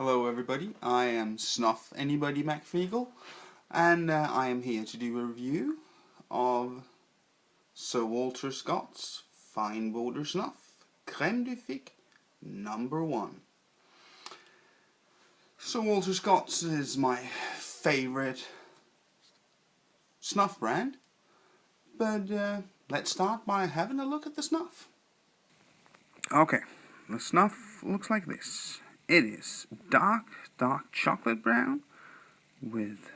Hello everybody, I am Snuffanybody McFeagle, and I am here to do a review of Sir Walter Scott's Fine Border Snuff, Creme de Figue, #1. Sir Walter Scott's is my favourite snuff brand, but let's start by having a look at the snuff. Okay, the snuff looks like this. It is dark chocolate brown with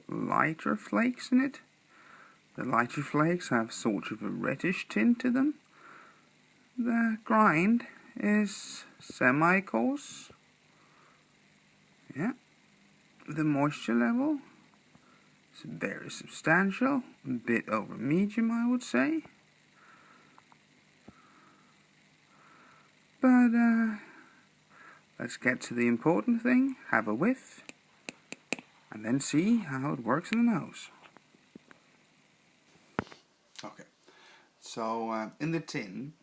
lighter flakes in it. The lighter flakes have sort of a reddish tint to them. The grind is semi-coarse. Yeah. The moisture level is very substantial, a bit over medium, I would say. But let's get to the important thing, have a whiff, and then see how it works in the nose. Okay, so in the tin,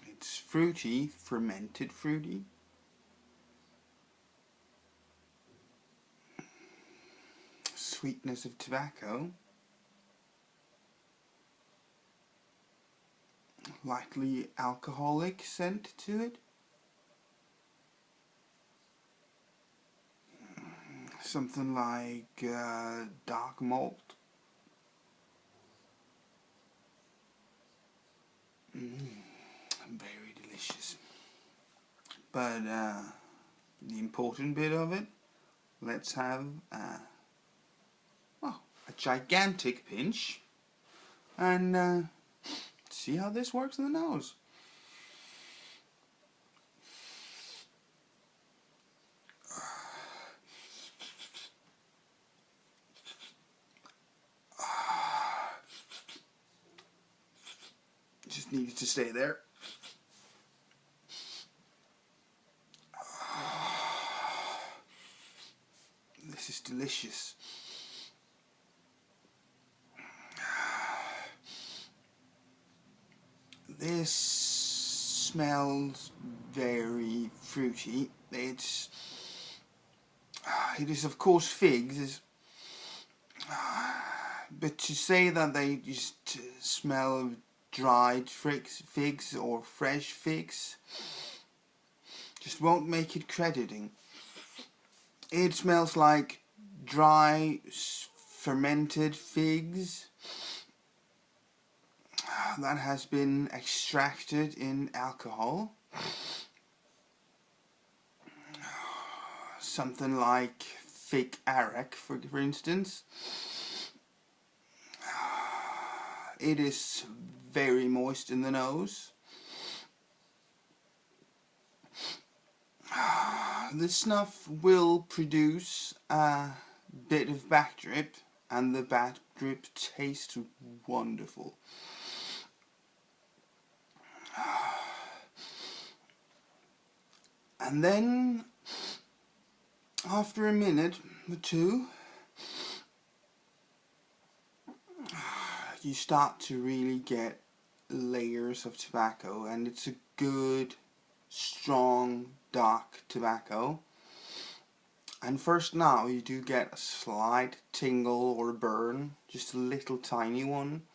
it's fruity, fermented fruity. Sweetness of tobacco. Lightly alcoholic scent to it. Something like dark malt. Very delicious. But the important bit of it, let's have a gigantic pinch and see how this works in the nose. Just needed to stay there. This is delicious. This smells very fruity. It is of course figs, but to say that they just smell of dried figs or fresh figs just won't make it crediting. It smells like dry fermented figs that has been extracted in alcohol. Something like fig arrack, for instance. It is very moist in the nose. The snuff will produce a bit of back drip, and the back drip tastes wonderful. And then, after a minute or two, you start to really get layers of tobacco, and it's a good, strong, dark tobacco. And first now you do get a slight tingle or a burn, just a little tiny one.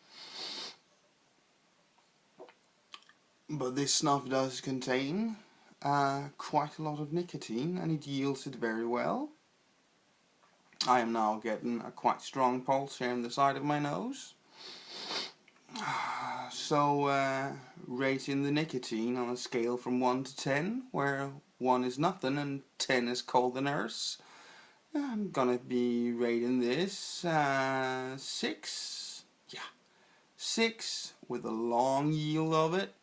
But this snuff does contain quite a lot of nicotine, and it yields it very well. I am now getting a quite strong pulse here on the side of my nose. So rating the nicotine on a scale from 1 to 10, where 1 is nothing and 10 is cold the nurse, I'm gonna be rating this 6. Yeah, 6 with a long yield of it.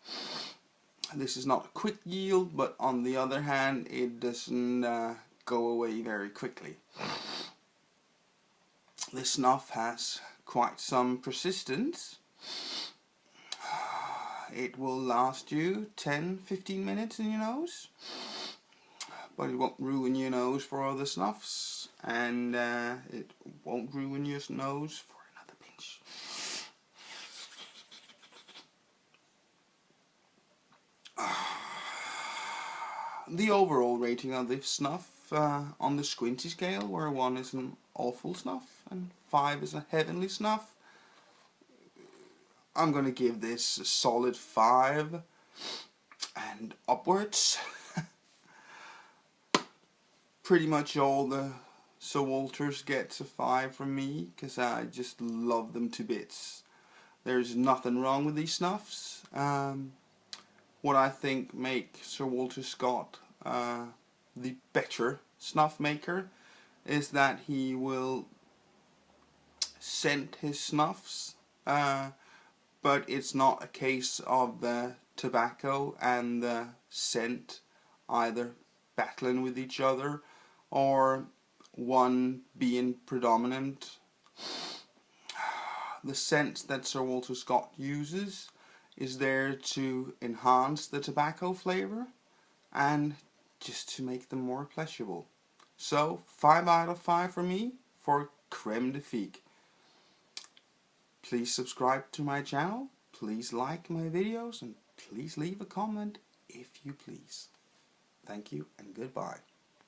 This is not a quick yield, but on the other hand, it doesn't go away very quickly. This snuff has quite some persistence. It will last you 10-15 minutes in your nose, but it won't ruin your nose for other snuffs, and it won't ruin your nose for another pinch. the overall rating of this snuff on the squinty scale, where 1 is an awful snuff and 5 is a heavenly snuff, I'm gonna give this a solid 5 and upwards. Pretty much all the Sir Walters gets a 5 from me, because I just love them to bits. There's nothing wrong with these snuffs. What I think make Sir Walter Scott the better snuff maker is that he will scent his snuffs, but it's not a case of the tobacco and the scent either battling with each other or one being predominant. The scent that Sir Walter Scott uses is there to enhance the tobacco flavour and just to make them more pleasurable. So 5 out of 5 for me for Creme de Figue. Please subscribe to my channel, please like my videos, and please leave a comment if you please. Thank you and goodbye.